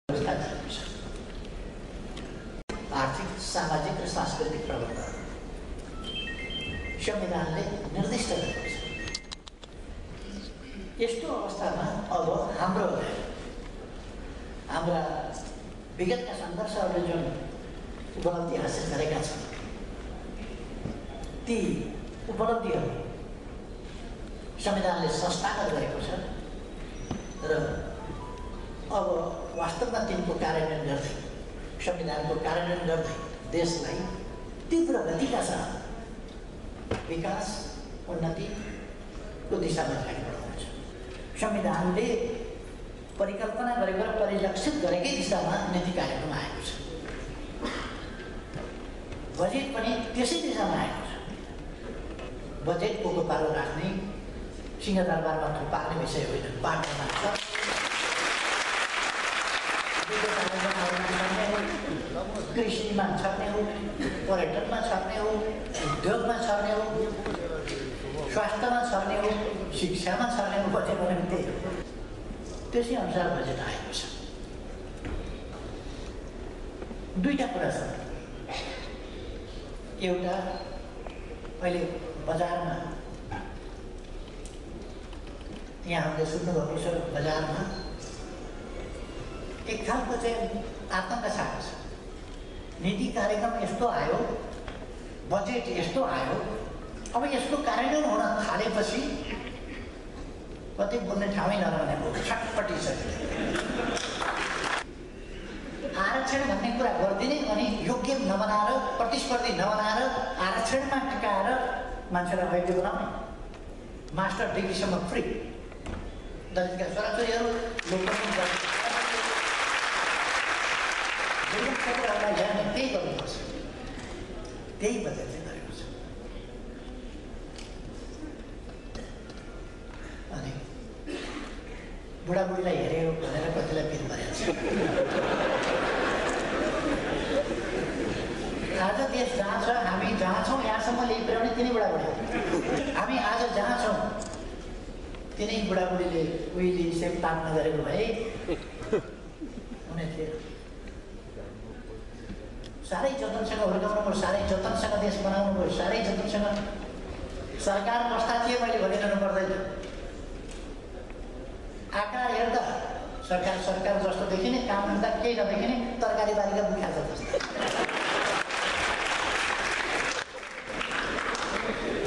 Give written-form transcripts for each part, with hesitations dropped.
आर्थिक सामाजिक र सांस्कृतिक प्रवर्तन संविधानले निर्दिष्ट गरेको छ। यस्तो अवस्थामा अब हाम्रा विगतका सङ्घर्षहरूले जुन उपलब्धि हासिल गरेका छन् ती उपलब्धिहरू संविधानले संस्थागत गरेको छ र अब वास्तवमा तिनको कार्यान्वयन गर्दै संविधानको कार्यान्वयन गर्दै देशलाई तीव्र गतिका साथ विकास उन्नतिको दिशामा अगाडि बढाउनु छ। संविधानले परिकल्पना गरेको र परिलक्षित गरेकै दिशामा नीति कार्यक्रम आएको छ। बजेट पनि त्यसै दिशामा आएको छ। बजेट पोको पारो राख्ने सिंहदरबारमा थुपार्ने विषय होइन, बाटोमा छ। कृषिमा छर्ने हो, पर्यटनमा छर्ने हो, उद्योगमा छर्ने हो, स्वास्थ्यमा छर्ने हो, शिक्षामा छर्ने हो, बजेट भनेको त्यही हो। त्यसै अनुसार बजेट आएको छ। दुईटा कुरा छ। एउटा अहिले बजारमा यहाँ हामीले सुन्नुभएको छ, बजारमा एक खालको चाहिँ आतंक छाएको छ। नीति कार्यक्रम यस्तो आयो, बजेट यस्तो आयो, अब यस्तो कार्यान्वयन हुन थालेपछि कतै बोल्ने ठाउँै नरहनेको छटपटिसक्यो। आरक्षण भन्ने कुरा गरिदिने अनि योग्य नबनाएर, प्रतिस्पर्धी नबनाएर, आरक्षणमा टिकाएर मान्छेलाई वैध बनाउने, मास्टर डिग्रीसम्म फ्री, दलितका छोराछोरीहरू क्षेत्रहरूलाई जाने त्यही गर्नुपर्छ। त्यही बजेट चाहिँ गरेको छ। अनि बुढाबुढीलाई हेऱ्यो भनेर कतिलाई पिर परेको छ। आज देश जहाँ छ, हामी जहाँ छौँ, यहाँसम्म ल्याइपुर्याउने तिनै बुढाबुढी। हामी आज जहाँ छौँ तिनै बुढाबुढीले उहिले सेप ताप्न गरेको भए हुने थियो। साह्रै जतनसँग हुर्काउनु भयो, साह्रै जतनसँग देश बनाउनु भयो, साह्रै जतनसँग सरकार कस्ता थिए मैले भनिरहनु पर्दैन। आँकडा हेर्दा सरकार जस्तो देखिने, काम गर्दा केही नदेखिने, तरकारी बारीका बुखा छ जस्तो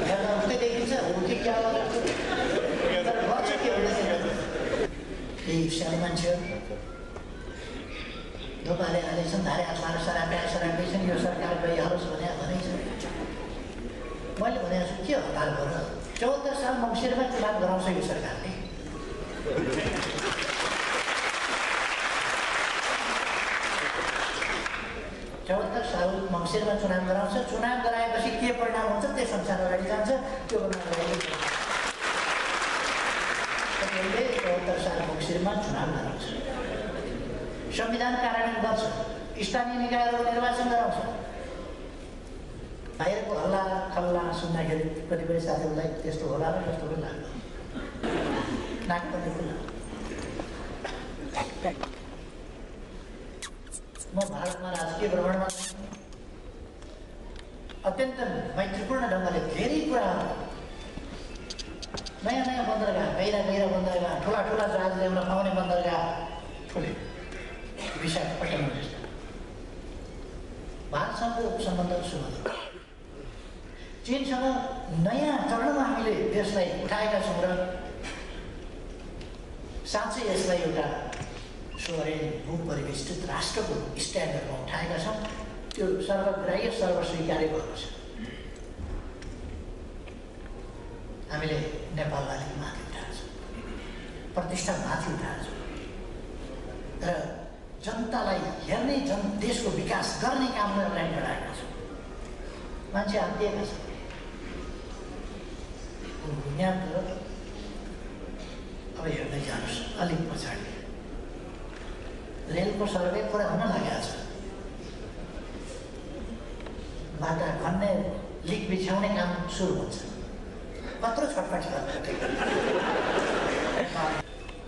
हेर्दा उस्तै देखिन्छ। हो कि क्या गर्छ के हुँदैछ? यही सानो मान्छेहरू धोपाले हालेछन्, धारे हातमा सरापैछन्, यो सरकार गइहालोस् भने भनै छ। मैले भने छु के हतार गर, 74 साल मङ्सिरमा चुनाव गराउँछ यो सरकारले। 74 साल मङ्सिरमा चुनाव गराउँछ। चुनाव गराएपछि के परिणाम हुन्छ त्यस अनुसार अगाडि जान्छ। त्यो गर्न अगाडि 74 साल मङ्सिरमा चुनाव गराउँछ, संविधान कार्यान्वयन गर्छ, स्थानीय निकायहरू निर्वाचन गराउँछ। बाहिरको हल्ला खल्ला सुन्दाखेरि कतिपय साथीहरूलाई त्यस्तो होला र जस्तो पनि लाग्छ। नाक पनि खुल्ला। म भारतमा राजकीय भ्रमणमा अत्यन्त मैत्रीपूर्ण ढङ्गले धेरै कुराहरू, नयाँ नयाँ बन्दरगाह, गहिरा बन्दरगाह, ठुला जहाज ल्याउन पाउने बन्दरगाह खुले। विशाखापट्टनम जस्तो भारतसँगको सम्बन्ध सुमधुर। चीनसँग नयाँ चरणमा हामीले देशलाई उठाएका छौँ र साँच्चै यसलाई एउटा सोरेन भूपरिवेष्टित राष्ट्रको स्ट्यान्डर्डमा उठाएका छौँ। त्यो सर्वग्राह्य सर्वस्वीकार्य भएको छ। हामीले नेपाललाई माथि उठाएको छौँ, प्रतिष्ठा माथि उठाएको छौँ र जनतालाई हेर्ने, देशको विकास गर्ने कामलाई अगाडि बढाएका छौँ। मान्छे हातिएका छन्। यहाँतिर अब हेर्दै जानुहोस्, अलिक पछाडि रेलको सर्वे पुरा हुन लागेको छ। बाटा खन्ने, लिक बिछाउने काम सुरु हुन्छ। कत्रो छटपट गर्छ।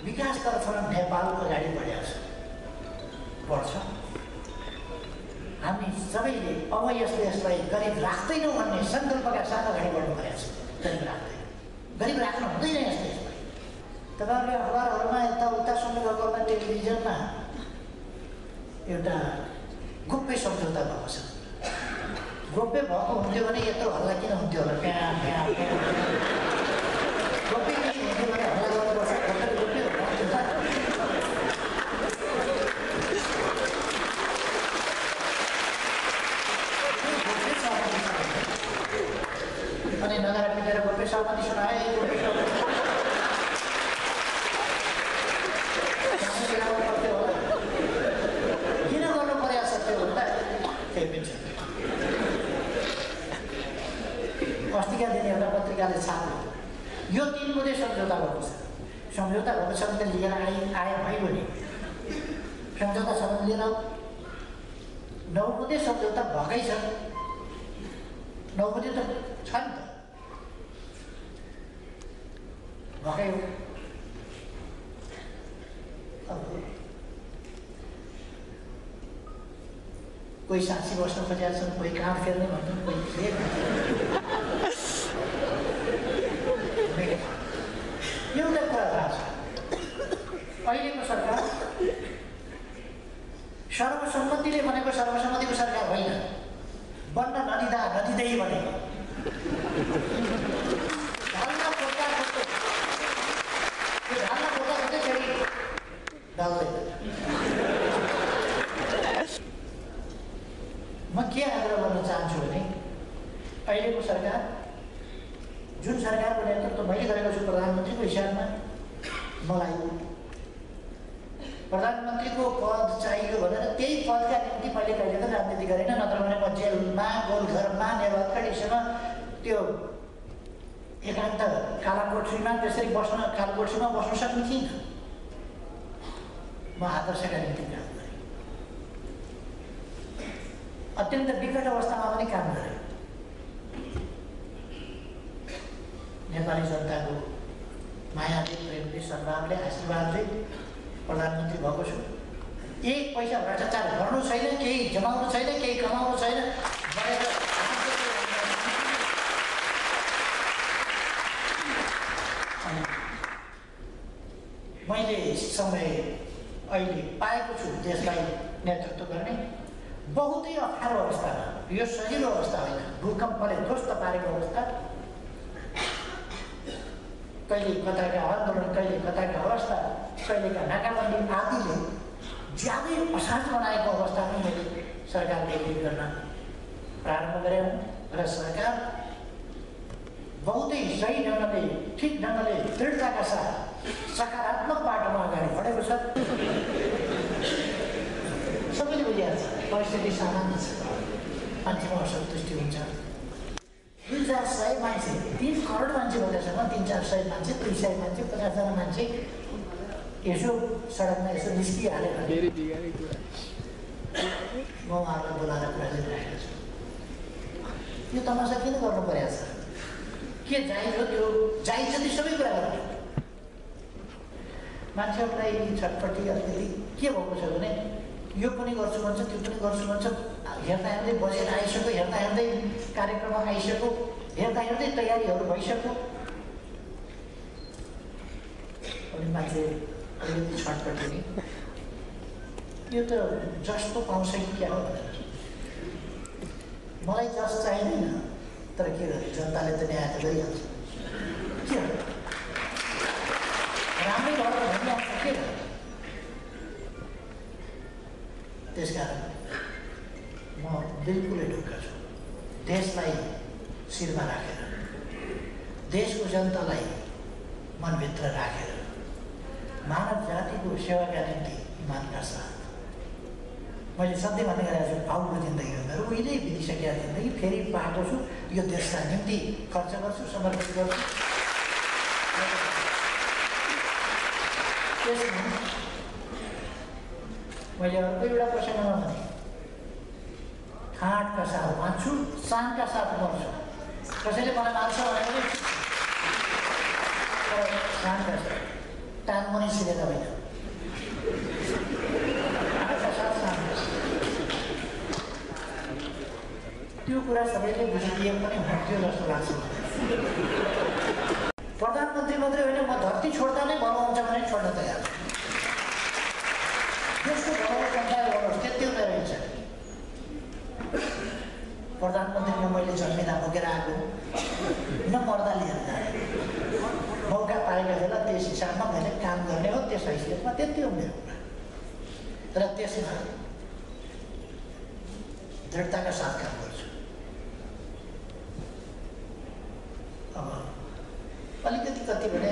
विकासतर्फ नेपाल अगाडि बढेको छ। बढ्छ। हामी सबैले अब यसलाई गरिब राख्दैनौँ भन्ने सङ्कल्पका साथ अगाडि बढ्नु परेको छ। गरिब राख्दैन, गरिब राख्नु हुँदैन यसलाई। तपाईँहरूले अखबारहरूमा यताउता सुन्नुभएको होला, टेलिभिजनमा एउटा गोप्य सम्झौता भएको छ। गोप्य भएको हुन्थ्यो भने यत्रो हल्ला किन हुन्थ्यो होला? गोप्य किन हुन्थ्यो भने हल्ला गर्नुपर्छ? गोप्य अनि नगरा पिटेर गोप्य सहमति सुनाए। किन गर्नु पर्यो सत्य भन्दा केही पनि छैन। अस्तिका दिन एउटा पत्रिकाले छाप्यो, यो 3 बुँदे सम्झौता भएको छ। सम्झौता भएको छ भने लिएर आए भयो नि, सम्झौता छ भने लिएर 9 बुँदे सम्झौता भएकै छ। 9 बुँदे त छ नि त, भएकै हो। अब कोही साँच्ची बस्न खोजेका छन्, कोही काँड फेर्ने भन्छन्, कोही फेर एउटा कुरा थाहा छ, अहिलेको सरकार सर्वसम्मतिले भनेको सर्वसम्मतिको सरकार होइन, बन्न नदिँदै भनेको ढाल्न खोज्दा फेरि ढाल्दैन। म के आग्रह गर्न चाहन्छु भने अहिलेको सरकार, जुन सरकारको नेतृत्व मैले गरेको छु प्रधानमन्त्रीको हिसाबमा, मलाई प्रधानमन्त्रीको पद चाहियो भनेर त्यही पदका निम्ति मैले कहिले त राजनीति गरेन। नत्र भने म जेलमा, गोलघरमा, नेवारखडीसँग त्यो एकान्त कालाकोठरीमा त्यसरी कालकोठरीमा बस्न सक्ने थिइनँ। म आदर्शका निम्ति काम गरेँ, अत्यन्त विकट अवस्थामा पनि काम गरेँ। नेपाली जनताको मायाले, प्रेमले, सद्भावले, आशीर्वादले प्रधानमन्त्री भएको छु। एक पैसा भ्रष्टाचार गर्नु छैन, केही जमाउनु छैन, केही कमाउनु छैन। मैले समय अहिले पाएको छु देशलाई नेतृत्व गर्ने। बहुतै अप्ठ्यारो अवस्थामा, यो सजिलो अवस्था होइन, भूकम्पले ध्वस्त पारेको अवस्था, कहिले कताका आन्दोलन, कहिले कताका अवस्था, कहिलेका नाकाबन्दी आदिले ज्यादै असाध्य बनाएको अवस्थामा मैले सरकारले लिड गर्न प्रारम्भ गरेँ र सरकार बहुतै सही ढङ्गले, ठिक ढङ्गले, दृढताका साथ सकारात्मक बाटोमा अगाडि बढेको छ। सबैले बुझिहाल्छ परिस्थिति सामान्य छ, मान्छेमा असन्तुष्टि हुन्छ। 200-400 मान्छे, 3 करोड मान्छे भन्दैसँग 300-400 मान्छे, 200 मान्छे, 50जना मान्छे यसो सडकमा यसो निस्किहाल्यो भने म उहाँहरूलाई बोलाएर कुरा गरिरहेको छु। यो तमासा किन गर्नु परेको छ? के जाइज हो? त्यो जाइज जति सबै कुरा गर्नु। मान्छेहरूलाई छटपट्टि अलिकति के भएको छ भने यो पनि गर्छु भन्छ, त्यो पनि गर्छु भन्छ। हेर्दा हेर्दै बजेट आइसक्यो, हेर्दा हेर्दै कार्यक्रम आइसक्यो, हेर्दा हेर्दै तयारीहरू भइसक्यो। अनि मान्छे अलिकति छटपट्टि नि यो त जस्तो पाउँछ कि क्या हो भनेर। मलाई जस चाहिँदैन, तर के गर्ने, जनताले त न्याय त गरिहाल्छ। के राम्रै घर भन्ने आउँछ के? त्यसकारण म बिल्कुलै ढुक्क छु। देशलाई शिरमा राखेर, देशको जनतालाई मनभित्र राखेर, मानव जातिको सेवाका निम्ति इमानका साथ मैले सधैँ भन्ने गरेको छु, बाउको जिन्दगी हो मेरो, उहिले बितिसकेका जिन्दगी फेरि पाएको छु। यो देशका निम्ति खर्च गर्छु, समर्पित गर्छु। त्यसमा मैले अर्को एउटा प्रसङ्गमा भने ठाँटका साथ बाँच्छु, शानका साथ मर्छु। कसैले मलाई मार्छ भने पनि शानका साथ, टान पनि सिधेर होइन, ठाँटका साथ त्यो कुरा सबैले बुझिदिए पनि हुन्थ्यो जस्तो लाग्छ। प्रधानमन्त्री मात्रै होइन, म धरती छोड्दा नै भलो हुन्छ भने छोड्न तयार छु। देशको भलो कन्ट्रोल गर्नुहोस्, त्यति मेरो इच्छा। प्रधानमन्त्रीमा मैले जन्मिँदा बोकेर आएको न मर्दा लिएर जाने। मौका पाएका बेला त्यस हिसाबमा मैले काम गर्ने हो, त्यस हैसियतमा त्यति हो मेरो कुरा। र त्यसमा दृढताका साथ काम गर्छु। अब अलिकति कति भने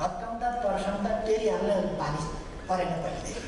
हप्काउँदा तर्साउँदा टेरिहाल्ने बानी परेन पहिलेदेखि।